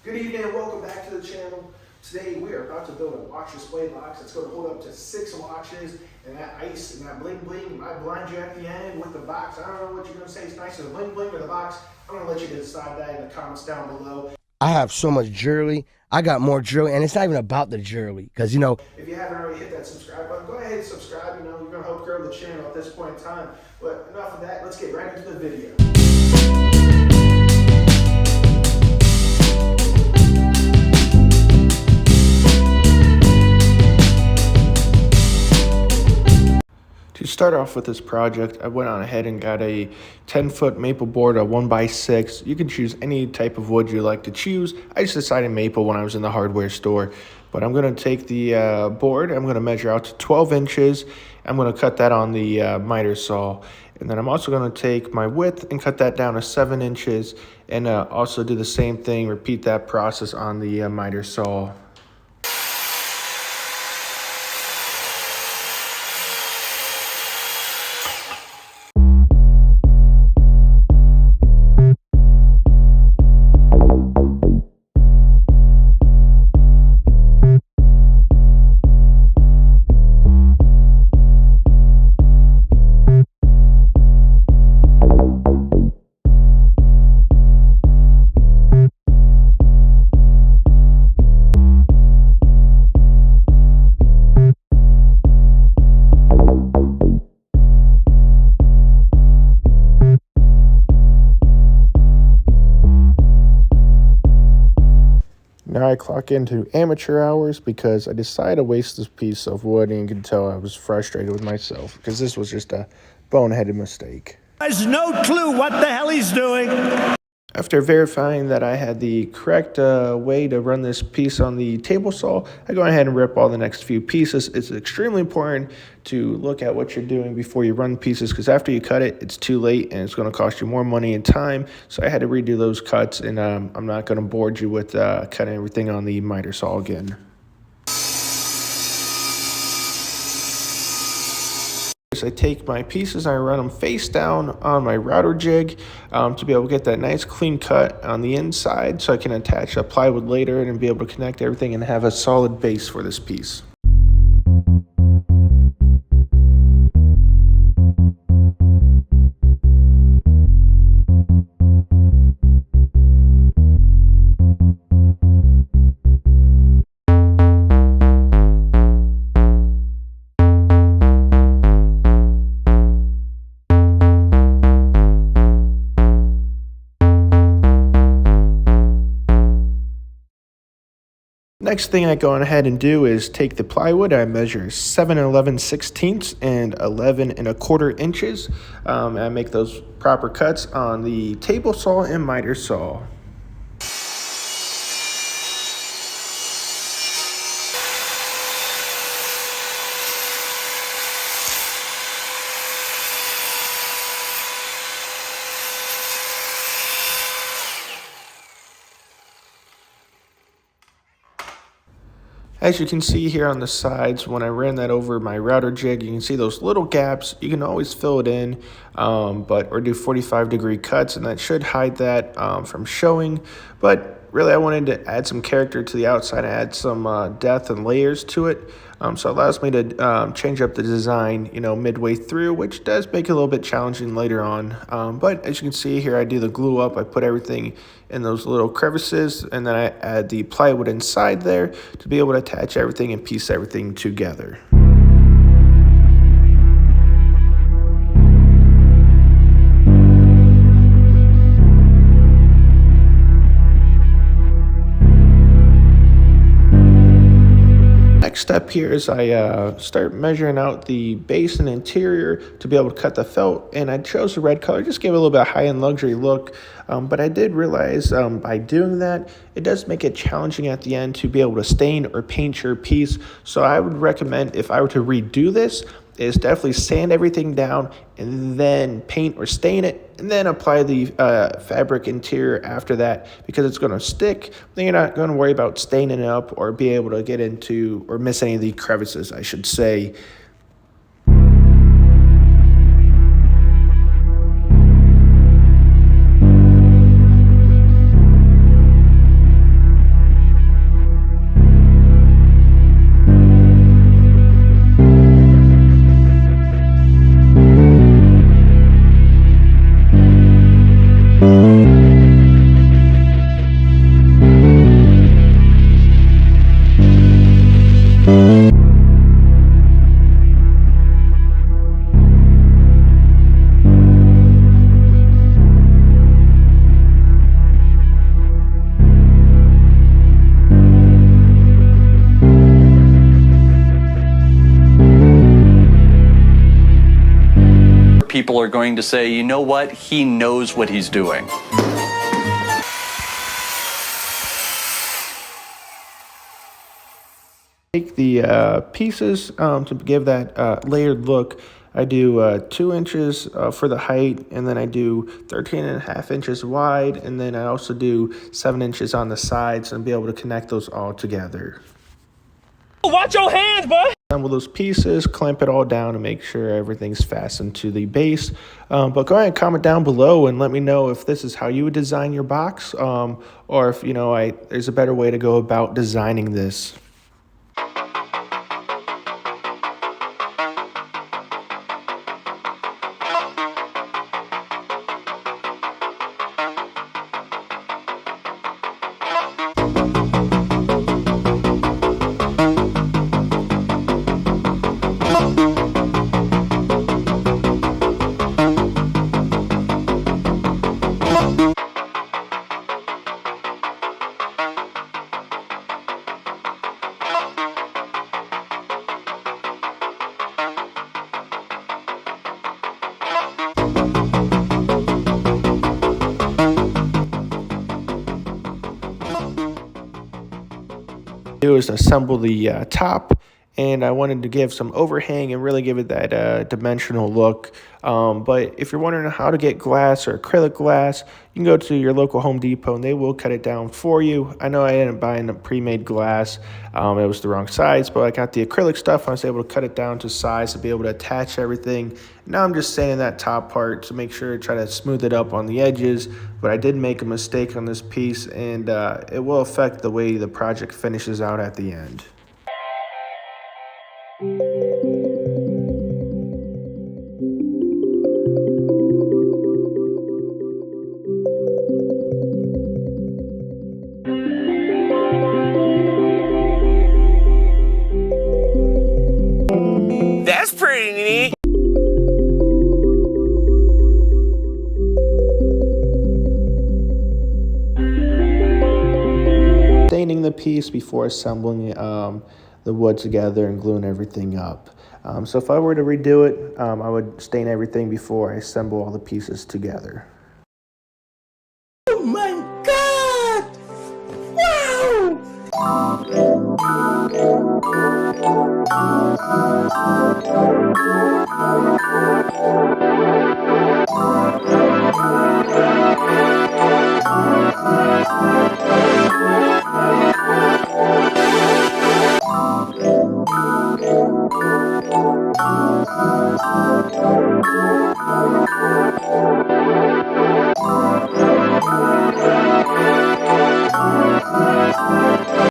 Good evening and welcome back to the channel. Today we are about to build a watch display box that's going to hold up to 6 watches, and that ice and that bling bling might blind you at the end with the box. I don't know what you're going to say is nicer, the bling bling or the box. I'm going to let you decide that in the comments down below. I have so much jewelry. I got more jewelry, and it's not even about the jewelry, because if you haven't already hit that subscribe button, go ahead and subscribe. You're going to help grow the channel at this point in time. But enough of that, let's get right into the video. To start off with this project, I went on ahead and got a 10-foot maple board, a 1x6. You can choose any type of wood you like to choose. I just decided maple when I was in the hardware store. But I'm going to take the board, I'm going to measure out to 12 inches. I'm going to cut that on the miter saw. And then I'm also going to take my width and cut that down to 7 inches. And also do the same thing, repeat that process on the miter saw. Now I clock into amateur hours because I decided to waste this piece of wood, and you can tell I was frustrated with myself because this was just a boneheaded mistake. Has no clue what the hell he's doing. After verifying that I had the correct way to run this piece on the table saw, I go ahead and rip all the next few pieces. It's extremely important to look at what you're doing before you run pieces, because after you cut it, it's too late and it's going to cost you more money and time. So I had to redo those cuts, and I'm not going to bore you with cutting everything on the miter saw again. I take my pieces and I run them face down on my router jig to be able to get that nice clean cut on the inside, so I can attach a plywood later and be able to connect everything and have a solid base for this piece. Next thing I go on ahead and do is take the plywood. I measure 7 11/16 and 11 1/4 inches. I make those proper cuts on the table saw and miter saw. As you can see here on the sides, when I ran that over my router jig, you can see those little gaps. You can always fill it in, or do 45-degree cuts, and that should hide that from showing. But really, I wanted to add some character to the outside, add some depth and layers to it. So it allows me to change up the design, midway through, which does make it a little bit challenging later on. But as you can see here, I do the glue up. I put everything in those little crevices, and then I add the plywood inside there to be able to attach everything and piece everything together. Next step here is I start measuring out the base and interior to be able to cut the felt, and I chose the red color, just give it a little bit of high-end luxury look, but I did realize by doing that, it does make it challenging at the end to be able to stain or paint your piece. So I would recommend, if I were to redo this, is definitely sand everything down and then paint or stain it, and then apply the fabric interior after that, because it's going to stick. Then you're not going to worry about staining it up or be able to get into or miss any of the crevices, I should say. people are going to say, you know what, he knows what he's doing. Take the pieces to give that layered look. I do 2 inches for the height, and then I do 13.5 inches wide, and then I also do 7 inches on the sides and be able to connect those all together. Watch your hands, boy! Assemble those pieces, clamp it all down, and make sure everything's fastened to the base. But go ahead and comment down below and let me know if this is how you would design your box, or if there's a better way to go about designing this. Do is assemble the top, and I wanted to give some overhang and really give it that dimensional look. But if you're wondering how to get glass or acrylic glass, you can go to your local Home Depot and they will cut it down for you. I know I ended up buying a pre-made glass. It was the wrong size, but I got the acrylic stuff. I was able to cut it down to size to be able to attach everything. Now I'm just sanding that top part to make sure, try to smooth it up on the edges. But I did make a mistake on this piece, and it will affect the way the project finishes out at the end. That's pretty neat. Staining the piece before assembling the wood together and gluing everything up. So if I were to redo it, I would stain everything before I assemble all the pieces together. Oh my God! Wow!